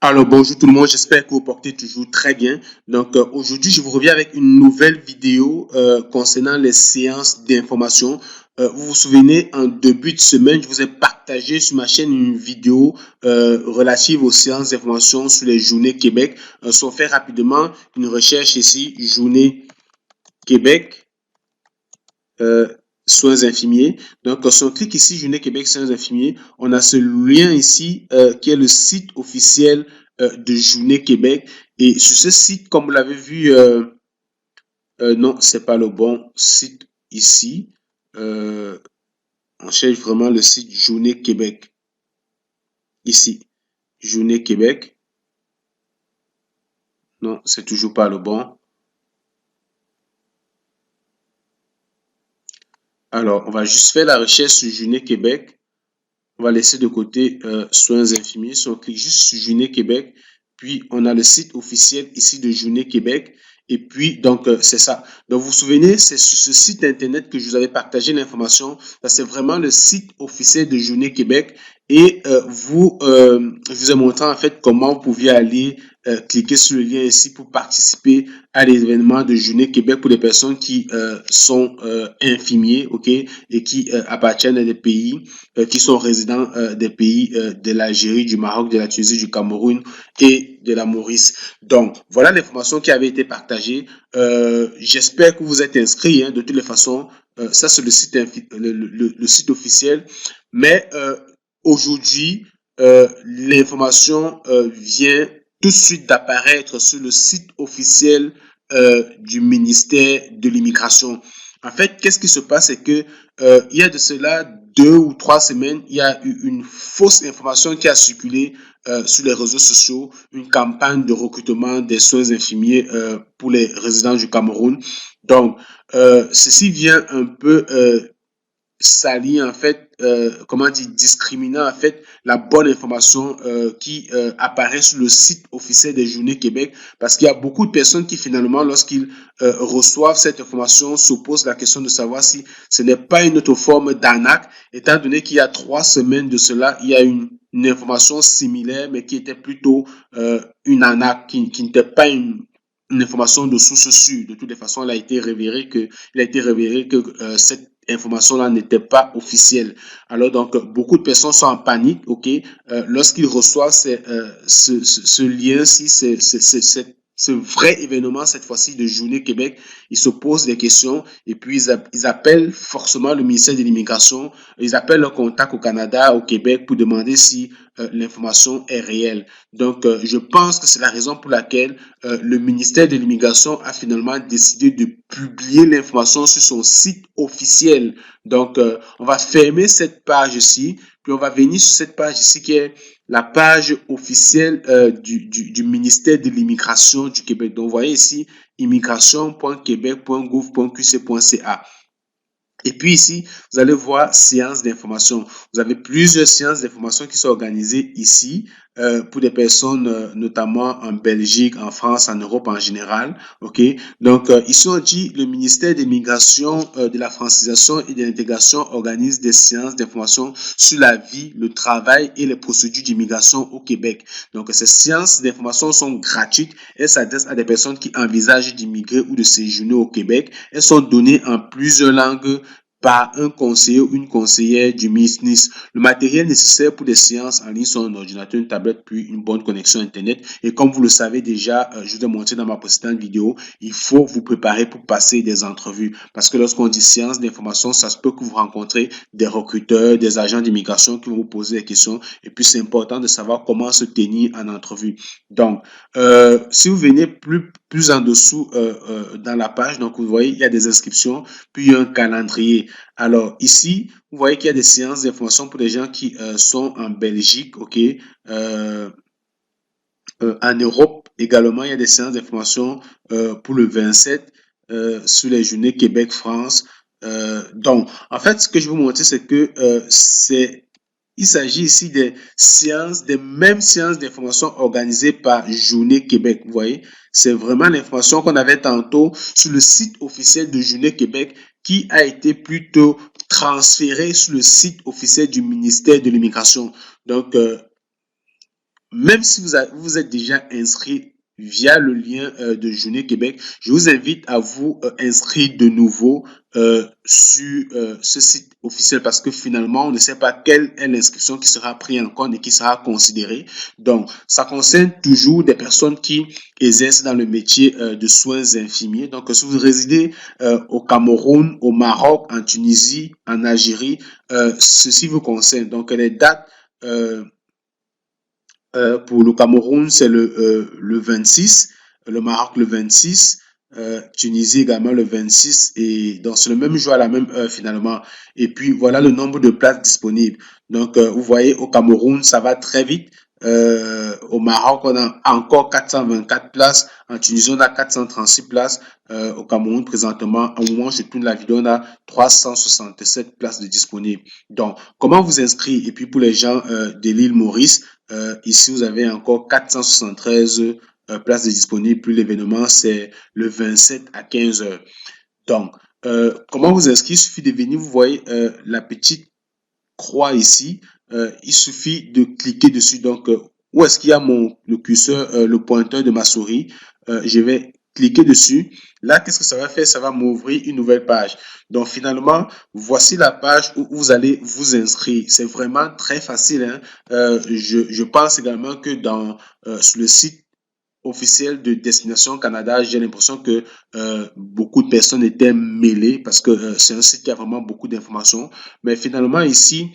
Alors bonjour tout le monde, j'espère que vous portez toujours très bien. Donc aujourd'hui, je vous reviens avec une nouvelle vidéo concernant les séances d'information. Vous vous souvenez, en début de semaine, je vous ai partagé sur ma chaîne une vidéo relative aux séances d'information sur les journées Québec. Si on fait rapidement une recherche ici, journée Québec, euh, soins infirmiers. Donc, si on clique ici, Journée Québec soins infirmiers, on a ce lien ici qui est le site officiel de Journée Québec. Et sur ce site, comme vous l'avez vu, non, c'est pas le bon site ici. Euh, on cherche vraiment le site Journée Québec. Ici, Journée Québec. Non, c'est toujours pas le bon. Alors, on va juste faire la recherche sur Journée Québec. On va laisser de côté soins infirmiers. Si on clique juste sur Journée Québec, puis on a le site officiel ici de Journée Québec. Et puis, donc, c'est ça. Donc, vous vous souvenez, c'est sur ce site Internet que je vous avais partagé l'information. C'est vraiment le site officiel de Journée Québec. Et je vous ai montré en fait comment vous pouviez aller cliquer sur le lien ici pour participer à l'événement de Journée Québec pour les personnes qui sont infirmiers, ok, et qui appartiennent à des pays qui sont résidents des pays de l'Algérie, du Maroc, de la Tunisie, du Cameroun et de la Maurice. Donc, voilà l'information qui avait été partagée. J'espère que vous êtes inscrits, hein, de toutes les façons. Ça, c'est le site, le site officiel. Mais aujourd'hui, l'information vient tout de suite d'apparaître sur le site officiel du ministère de l'Immigration. En fait, qu'est-ce qui se passe, c'est que il y a de cela 2 ou 3 semaines, il y a eu une fausse information qui a circulé sur les réseaux sociaux, une campagne de recrutement des soins infirmiers pour les résidents du Cameroun. Donc, ceci vient un peu salir en fait, comment dire, discriminant en fait la bonne information qui apparaît sur le site officiel des Journées Québec, parce qu'il y a beaucoup de personnes qui finalement, lorsqu'ils reçoivent cette information, se posent la question de savoir si ce n'est pas une autre forme d'arnaque, étant donné qu'il y a 3 semaines de cela, il y a une information similaire, mais qui était plutôt une arnaque, qui n'était pas une information de source sûre. De toutes les façons, il a été révélé que cette information-là n'était pas officielle. Alors donc, beaucoup de personnes sont en panique, ok, lorsqu'ils reçoivent ce lien-ci, ce vrai événement, cette fois-ci de Journée Québec, ils se posent des questions et puis ils appellent forcément le ministère de l'Immigration, ils appellent leur contact au Canada, au Québec pour demander si l'information est réelle. Donc, je pense que c'est la raison pour laquelle le ministère de l'Immigration a finalement décidé de publier l'information sur son site officiel. Donc, on va fermer cette page-ci, puis on va venir sur cette page ici qui est la page officielle du ministère de l'Immigration du Québec. Donc, vous voyez ici, immigration.quebec.gouv.qc.ca. Et puis ici, vous allez voir séances d'information. Vous avez plusieurs séances d'information qui sont organisées ici pour des personnes, notamment en Belgique, en France, en Europe en général. Ok. Donc ici on dit le ministère de l'immigration, de la francisation et de l'intégration organise des séances d'information sur la vie, le travail et les procédures d'immigration au Québec. Donc ces séances d'information sont gratuites. Elles s'adressent à des personnes qui envisagent d'immigrer ou de séjourner au Québec. Elles sont données en plusieurs langues par un conseiller ou une conseillère du ministre. Le matériel nécessaire pour des séances en ligne sont un ordinateur, une tablette, puis une bonne connexion Internet. Et comme vous le savez déjà, je vous ai montré dans ma précédente vidéo, il faut vous préparer pour passer des entrevues. Parce que lorsqu'on dit séance d'information, ça se peut que vous rencontrez des recruteurs, des agents d'immigration qui vont vous poser des questions. Et puis, c'est important de savoir comment se tenir en entrevue. Donc, si vous venez plus en dessous dans la page, donc vous voyez, il y a des inscriptions, puis il y a un calendrier. Alors ici, vous voyez qu'il y a des séances d'information pour les gens qui sont en Belgique, ok. Euh, en Europe également, il y a des séances d'information pour le 27 sur les journées Québec-France. Donc, en fait, ce que je vais vous montrer, c'est que il s'agit ici des mêmes séances d'information organisées par Journée Québec. Vous voyez, c'est vraiment l'information qu'on avait tantôt sur le site officiel de Journée Québec qui a été plutôt transférée sur le site officiel du ministère de l'Immigration. Donc, même si vous êtes déjà inscrit via le lien de Journée Québec, je vous invite à vous inscrire de nouveau sur ce site officiel parce que finalement, on ne sait pas quelle est l'inscription qui sera prise en compte et qui sera considérée. Donc, ça concerne toujours des personnes qui exercent dans le métier de soins infirmiers. Donc, si vous résidez au Cameroun, au Maroc, en Tunisie, en Algérie, ceci vous concerne. Donc, les dates pour le Cameroun, c'est le 26, le Maroc le 26, Tunisie également le 26, et donc c'est le même jour à la même heure finalement. Et puis voilà le nombre de places disponibles. Donc vous voyez, au Cameroun, ça va très vite. Au Maroc, on a encore 424 places. En Tunisie, on a 436 places. Au Cameroun, présentement, au moment où je tourne la vidéo, on a 367 places de disponibles. Donc, comment vous inscrire? Et puis pour les gens de l'île Maurice, ici, vous avez encore 473 places de disponibles. Puis l'événement, c'est le 27 à 15 heures. Donc, comment vous inscrire? Il suffit de venir, vous voyez la petite croix ici. Il suffit de cliquer dessus. Donc, où est-ce qu'il y a le curseur, le pointeur de ma souris? Je vais cliquer dessus. Là, qu'est-ce que ça va faire? Ça va m'ouvrir une nouvelle page. Donc, finalement, voici la page où vous allez vous inscrire. C'est vraiment très facile, hein. Je pense également que sur le site officiel de Destination Canada, j'ai l'impression que beaucoup de personnes étaient mêlées parce que c'est un site qui a vraiment beaucoup d'informations. Mais finalement, ici,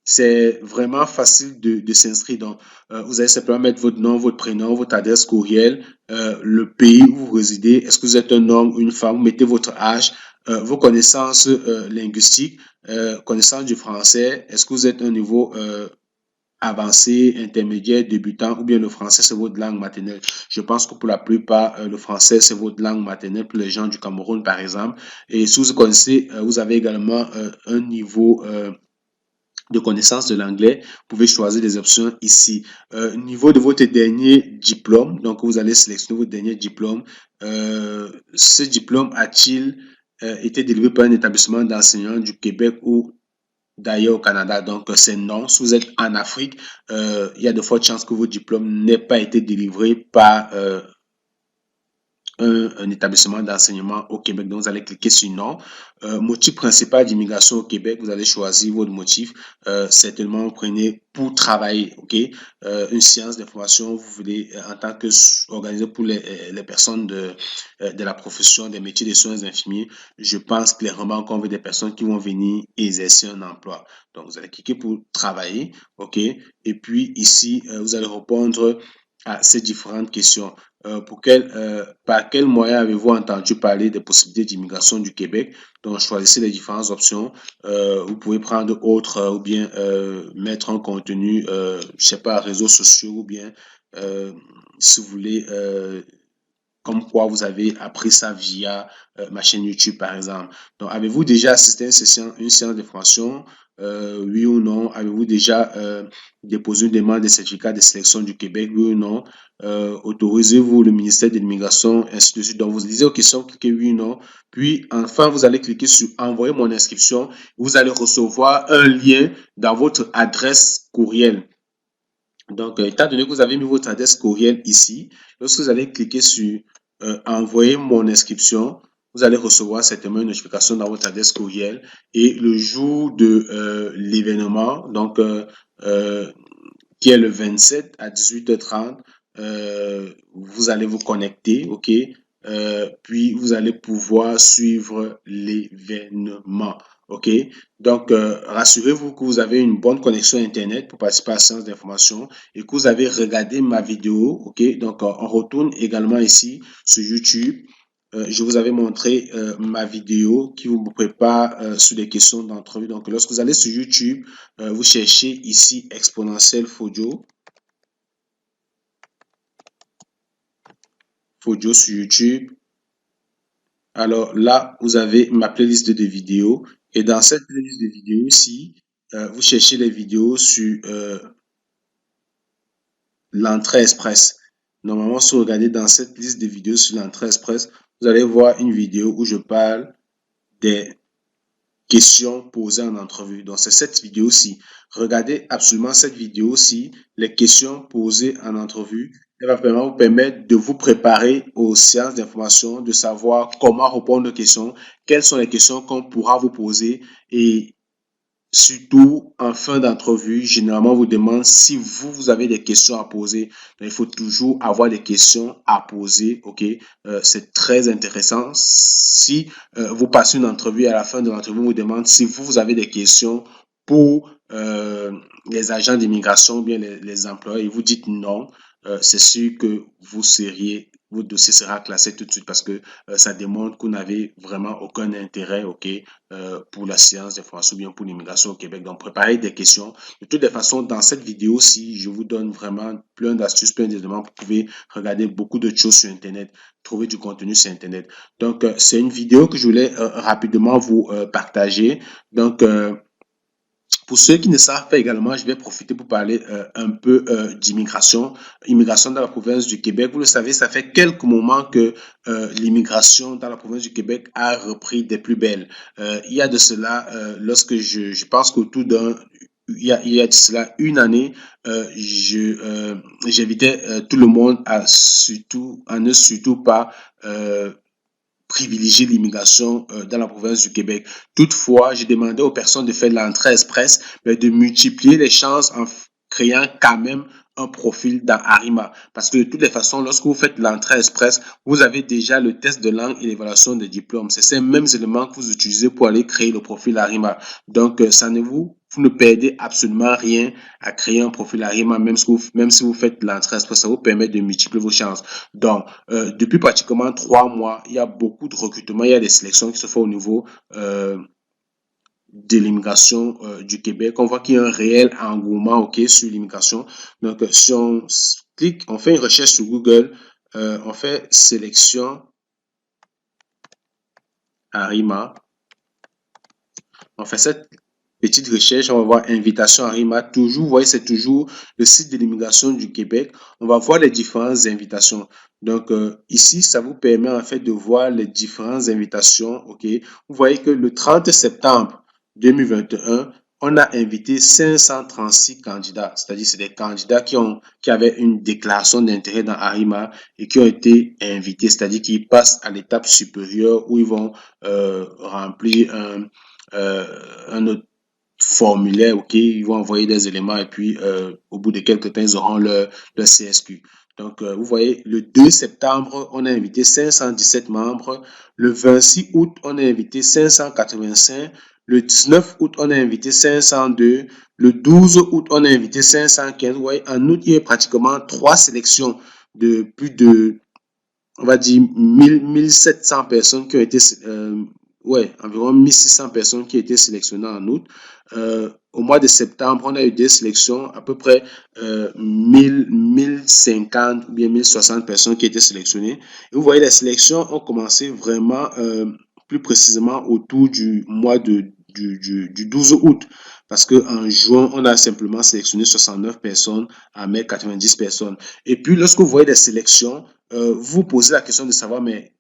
c'est vraiment facile de s'inscrire. Donc, vous allez simplement mettre votre nom, votre prénom, votre adresse courriel, le pays où vous résidez. Est-ce que vous êtes un homme ou une femme? Vous mettez votre âge, vos connaissances linguistiques, connaissances du français. Est-ce que vous êtes un niveau avancé, intermédiaire, débutant, ou bien le français, c'est votre langue maternelle. Je pense que pour la plupart, le français, c'est votre langue maternelle, pour les gens du Cameroun, par exemple. Et si vous connaissez, vous avez également un niveau de connaissance de l'anglais, vous pouvez choisir des options ici. Niveau de votre dernier diplôme, donc vous allez sélectionner votre dernier diplôme. Ce diplôme a-t-il été délivré par un établissement d'enseignement du Québec ou d'ailleurs au Canada? Donc, c'est non. Si vous êtes en Afrique, il y a de fortes chances que votre diplôme n'ait pas été délivré par un établissement d'enseignement au Québec. Donc, vous allez cliquer sur non. Motif principal d'immigration au Québec, vous allez choisir votre motif. Certainement, vous prenez pour travailler, ok? Une séance d'information, vous voulez, en tant que organisé pour les personnes de la profession des métiers des soins infirmiers, je pense clairement qu'on veut des personnes qui vont venir exercer un emploi. Donc, vous allez cliquer pour travailler, ok? Et puis ici, vous allez répondre à ces différentes questions. Par quel moyen avez-vous entendu parler des possibilités d'immigration du Québec? Donc, choisissez les différentes options. Vous pouvez prendre autre ou bien mettre un contenu, je sais pas, réseaux sociaux ou bien si vous voulez, comme quoi vous avez appris ça via ma chaîne YouTube, par exemple. Donc, avez-vous déjà assisté à une séance de formation? Oui ou non? Avez-vous déjà déposé une demande de certificat de sélection du Québec? Oui ou non? Autorisez-vous le ministère de l'immigration, ainsi de suite. Donc, vous lisez aux questions, cliquez oui ou non. Puis, enfin, vous allez cliquer sur envoyer mon inscription. Vous allez recevoir un lien dans votre adresse courriel. Donc, étant donné que vous avez mis votre adresse courriel ici, lorsque vous allez cliquer sur envoyer mon inscription, vous allez recevoir certainement une notification dans votre adresse courriel et le jour de l'événement, donc euh, qui est le 27 à 18h30, vous allez vous connecter, ok? Puis vous allez pouvoir suivre l'événement. OK? Donc, rassurez-vous que vous avez une bonne connexion Internet pour participer à la séance d'information et que vous avez regardé ma vidéo. OK? Donc, on retourne également ici sur YouTube. Je vous avais montré ma vidéo qui vous prépare sur les questions d'entrevue. Donc, lorsque vous allez sur YouTube, vous cherchez ici Exponentiel Fodio. Fodio sur YouTube. Alors là, vous avez ma playlist de vidéos. Et dans cette playlist de vidéos ici, vous cherchez les vidéos sur l'entrée express. Normalement, si vous regardez dans cette liste de vidéos sur l'entrée express, vous allez voir une vidéo où je parle des questions posées en entrevue. Donc, c'est cette vidéo-ci. Regardez absolument cette vidéo-ci, les questions posées en entrevue. Elle va vraiment vous permettre de vous préparer aux séances d'information, de savoir comment répondre aux questions, quelles sont les questions qu'on pourra vous poser et surtout, en fin d'entrevue, généralement, on vous demande si vous avez des questions à poser. Donc, il faut toujours avoir des questions à poser, ok? C'est très intéressant. Si vous passez une entrevue, à la fin de l'entrevue, on vous demande si vous avez des questions pour les agents d'immigration ou bien les employeurs et vous dites non, c'est sûr que votre dossier sera classé tout de suite parce que ça démontre que vous n'avez vraiment aucun intérêt, ok, pour la séance d'information ou bien pour l'immigration au Québec. Donc, préparez des questions. De toutes les façons, dans cette vidéo-ci, je vous donne vraiment plein d'astuces, plein d'éléments. Vous pouvez regarder beaucoup de choses sur Internet, trouver du contenu sur Internet. Donc, c'est une vidéo que je voulais rapidement vous partager. Donc, pour ceux qui ne savent pas également, je vais profiter pour parler un peu d'immigration. Immigration dans la province du Québec. Vous le savez, ça fait quelques moments que l'immigration dans la province du Québec a repris des plus belles. Il y a de cela, lorsque je pense qu'autour d'un il y a de cela une année, j'invitais tout le monde à ne surtout pas privilégier l'immigration dans la province du Québec. Toutefois, j'ai demandé aux personnes de faire l'entrée express, mais de multiplier les chances en créant quand même un profil dans Arima. Parce que de toutes les façons, lorsque vous faites l'entrée express, vous avez déjà le test de langue et l'évaluation des diplômes. C'est ces mêmes éléments que vous utilisez pour aller créer le profil Arima. Donc, vous ne perdez absolument rien à créer un profil Arima, même si vous faites l'entrée express, ça vous permet de multiplier vos chances. Donc, depuis pratiquement 3 mois, il y a beaucoup de recrutements, il y a des sélections qui se font au niveau de l'immigration du Québec. On voit qu'il y a un réel engouement, ok, sur l'immigration. Donc, si on clique, on fait une recherche sur Google, on fait sélection Arima, on fait cette petite recherche, on va voir invitation Arima. Toujours, vous voyez, c'est toujours le site de l'immigration du Québec. On va voir les différentes invitations. Donc, ici, ça vous permet en fait de voir les différentes invitations. OK. Vous voyez que le 30 septembre 2021, on a invité 536 candidats. C'est-à-dire, c'est des candidats qui avaient une déclaration d'intérêt dans Arima et qui ont été invités. C'est-à-dire qu'ils passent à l'étape supérieure où ils vont remplir un autre formulaire, ok, ils vont envoyer des éléments et puis au bout de quelques temps, ils auront leur CSQ. Donc, vous voyez, le 2 septembre, on a invité 517 membres. Le 26 août, on a invité 585. Le 19 août, on a invité 502. Le 12 août, on a invité 515. Vous voyez, en août, il y a pratiquement 3 sélections de plus de, on va dire, 1700 personnes qui ont été environ 1600 personnes qui ont été sélectionnées en août. Au mois de septembre, on a eu des sélections, à peu près 1050 ou bien 1060 personnes qui ont été sélectionnées. Et vous voyez, les sélections ont commencé vraiment plus précisément autour du mois du 12 août. Parce qu'en juin, on a simplement sélectionné 69 personnes, en mai 90 personnes. Et puis, lorsque vous voyez les sélections, vous posez la question de savoir, mais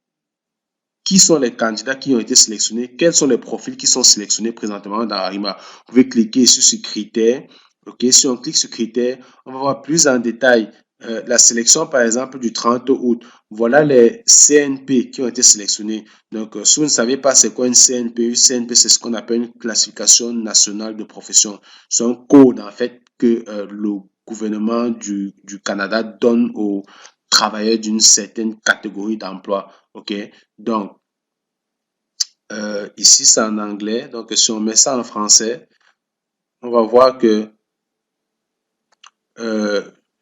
qui sont les candidats qui ont été sélectionnés, quels sont les profils qui sont sélectionnés présentement dans Arima. Vous pouvez cliquer sur ce critère. Ok, si on clique sur critère, on va voir plus en détail la sélection, par exemple, du 30 août. Voilà les CNP qui ont été sélectionnés. Donc, si vous ne savez pas c'est quoi une CNP c'est ce qu'on appelle une classification nationale de profession. C'est un code, en fait, que le gouvernement du Canada donne aux travailleurs d'une certaine catégorie d'emploi. OK? Donc, ici, c'est en anglais. Donc, si on met ça en français, on va voir que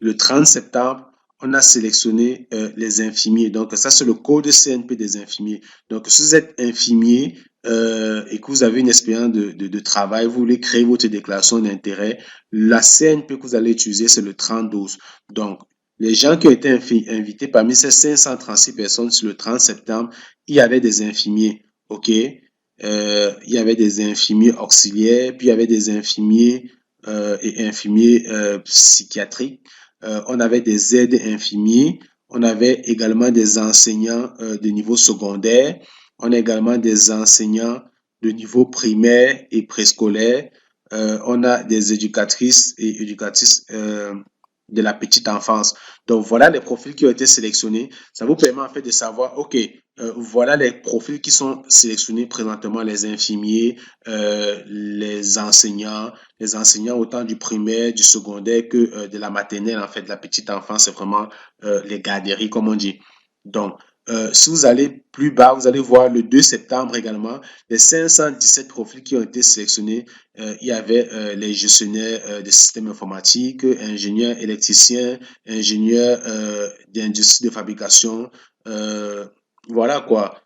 le 30 septembre, on a sélectionné les infirmiers. Donc, ça, c'est le code CNP des infirmiers. Donc, si vous êtes infirmier et que vous avez une expérience de travail, vous voulez créer votre déclaration d'intérêt, la CNP que vous allez utiliser, c'est le 3012. Donc, les gens qui ont été invités parmi ces 536 personnes sur le 30 septembre, il y avait des infirmiers, OK? Il y avait des infirmiers auxiliaires, puis il y avait des infirmiers et infirmiers psychiatriques. On avait des aides infirmiers. On avait également des enseignants de niveau secondaire. On a également des enseignants de niveau primaire et préscolaire. On a des éducatrices et éducatrices de la petite enfance. Donc, voilà les profils qui ont été sélectionnés. Ça vous permet en fait de savoir, OK, voilà les profils qui sont sélectionnés présentement, les infirmiers, les enseignants autant du primaire, du secondaire que de la maternelle, en fait, de la petite enfance, c'est vraiment les garderies, comme on dit. Donc, si vous allez plus bas, vous allez voir le 2 septembre également, les 517 profils qui ont été sélectionnés. Il y avait les gestionnaires des systèmes informatiques, ingénieurs électriciens, ingénieurs d'industrie de fabrication, voilà quoi,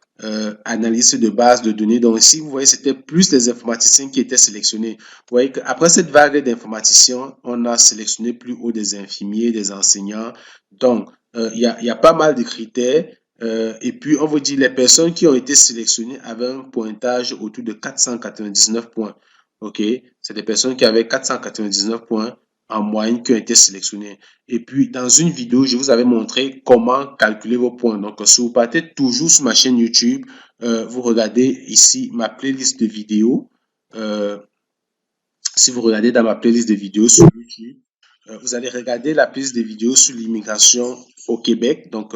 analyste de base de données. Donc ici, vous voyez, c'était plus les informaticiens qui étaient sélectionnés. Vous voyez qu'après cette vague d'informaticiens, on a sélectionné plus haut des infirmiers, des enseignants. Donc, il y a pas mal de critères. Et puis, on vous dit les personnes qui ont été sélectionnées avaient un pointage autour de 499 points. OK? C'est des personnes qui avaient 499 points en moyenne qui ont été sélectionnées. Et puis, dans une vidéo, je vous avais montré comment calculer vos points. Donc, si vous partez toujours sur ma chaîne YouTube, vous regardez ici ma playlist de vidéos. Euh, si vous regardez dans ma playlist de vidéos sur YouTube, vous allez regarder la playlist de vidéos sur l'immigration au Québec. Donc,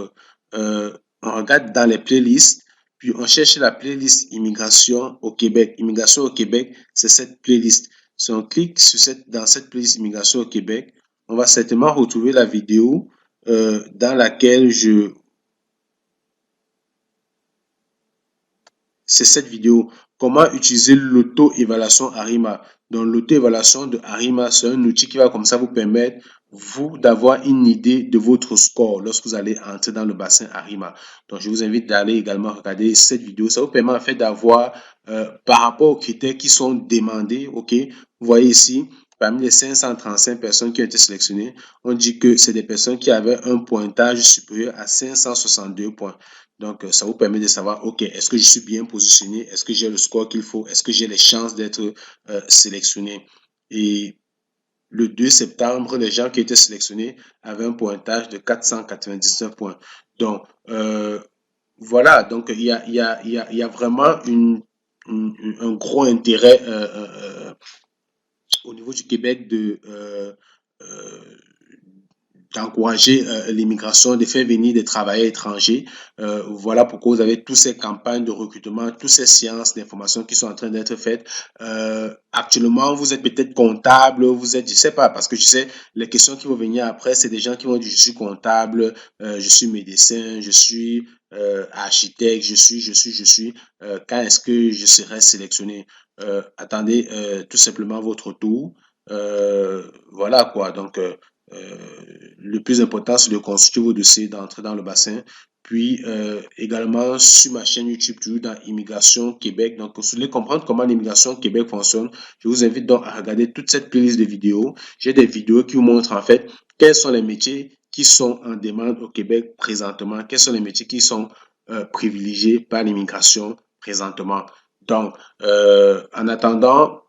on regarde dans les playlists, puis on cherche la playlist immigration au Québec. Immigration au Québec, c'est cette playlist. Si on clique sur dans cette playlist immigration au Québec, on va certainement retrouver la vidéo dans laquelle c'est cette vidéo. Comment utiliser l'auto-évaluation Arima. Donc, l'auto-évaluation de Arima, c'est un outil qui va comme ça vous permettre, vous, d'avoir une idée de votre score lorsque vous allez entrer dans le bassin Arima. Donc, je vous invite d'aller également regarder cette vidéo. Ça vous permet en fait d'avoir, par rapport aux critères qui sont demandés, OK, vous voyez ici, parmi les 535 personnes qui ont été sélectionnées, on dit que c'est des personnes qui avaient un pointage supérieur à 562 points. Donc, ça vous permet de savoir, OK, est-ce que je suis bien positionné? Est-ce que j'ai le score qu'il faut? Est-ce que j'ai les chances d'être sélectionné? Et le 2 septembre, les gens qui étaient sélectionnés avaient un pointage de 499 points. Donc, voilà, donc il y a vraiment un gros intérêt au niveau du Québec euh, d'encourager l'immigration, de faire venir des travailleurs étrangers. Voilà pourquoi vous avez toutes ces campagnes de recrutement, toutes ces sciences d'information qui sont en train d'être faites. Actuellement, vous êtes peut-être comptable, vous êtes, je sais pas, parce que je sais, les questions qui vont venir après, c'est des gens qui vont dire, je suis comptable, je suis médecin, je suis architecte, je suis, quand est-ce que je serai sélectionné? Attendez tout simplement votre tour. Voilà quoi, donc euh, le plus important, c'est de constituer vos dossiers, d'entrer dans le bassin. Puis également sur ma chaîne YouTube, toujours dans Immigration Québec. Donc, si vous voulez comprendre comment l'immigration Québec fonctionne, je vous invite donc à regarder toute cette playlist de vidéos. J'ai des vidéos qui vous montrent en fait quels sont les métiers qui sont en demande au Québec présentement, quels sont les métiers qui sont privilégiés par l'immigration présentement. Donc, en attendant,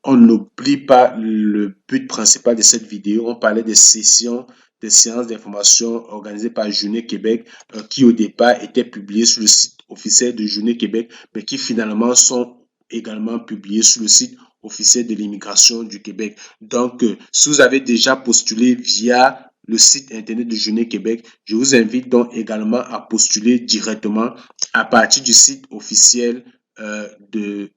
on n'oublie pas le but principal de cette vidéo. On parlait des sessions des séances d'information organisées par Journée Québec qui au départ étaient publiées sur le site officiel de Journée Québec, mais qui finalement sont également publiées sur le site officiel de l'immigration du Québec. Donc, si vous avez déjà postulé via le site internet de Journée Québec, je vous invite donc également à postuler directement à partir du site officiel de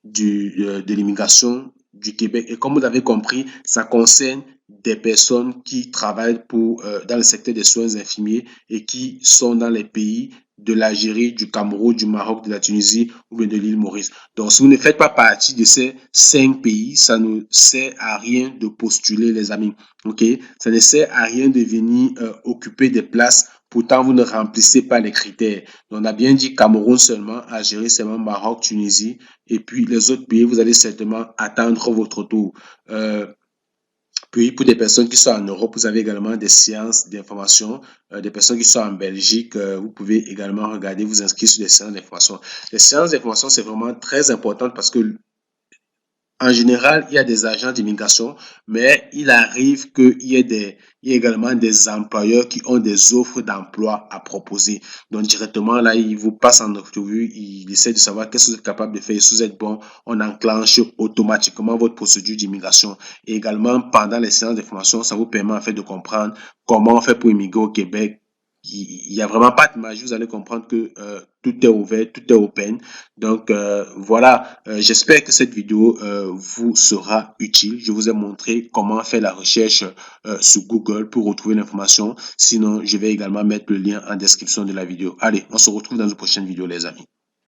de l'immigration du Québec. Et comme vous l'avez compris, ça concerne des personnes qui travaillent dans le secteur des soins infirmiers et qui sont dans les pays de l'Algérie, du Cameroun, du Maroc, de la Tunisie ou bien de l'île Maurice. Donc, si vous ne faites pas partie de ces 5 pays, ça ne sert à rien de postuler, les amis. OK? Ça ne sert à rien de venir occuper des places. Pourtant, vous ne remplissez pas les critères. Donc, on a bien dit Cameroun seulement, Algérie seulement, Maroc, Tunisie. Et puis, les autres pays, vous allez certainement attendre votre tour. Puis, pour des personnes qui sont en Europe, vous avez également des séances d'information. Des personnes qui sont en Belgique, vous pouvez également regarder, vous inscrire sur des séances d'information. Les séances d'information, c'est vraiment très important parce que En général, il y a des agents d'immigration, mais il arrive qu'il y ait il y ait également des employeurs qui ont des offres d'emploi à proposer. Donc, directement, là, il vous passe en entrevue, il essaie de savoir qu'est-ce que vous êtes capable de faire. Si vous êtes bon, on enclenche automatiquement votre procédure d'immigration. Et également, pendant les séances de formation, ça vous permet en fait de comprendre comment on fait pour immigrer au Québec. Il n'y a vraiment pas de magie, vous allez comprendre que tout est ouvert, tout est open. Donc voilà, j'espère que cette vidéo vous sera utile. Je vous ai montré comment faire la recherche sur Google pour retrouver l'information. Sinon, je vais également mettre le lien en description de la vidéo. Allez, on se retrouve dans une prochaine vidéo, les amis.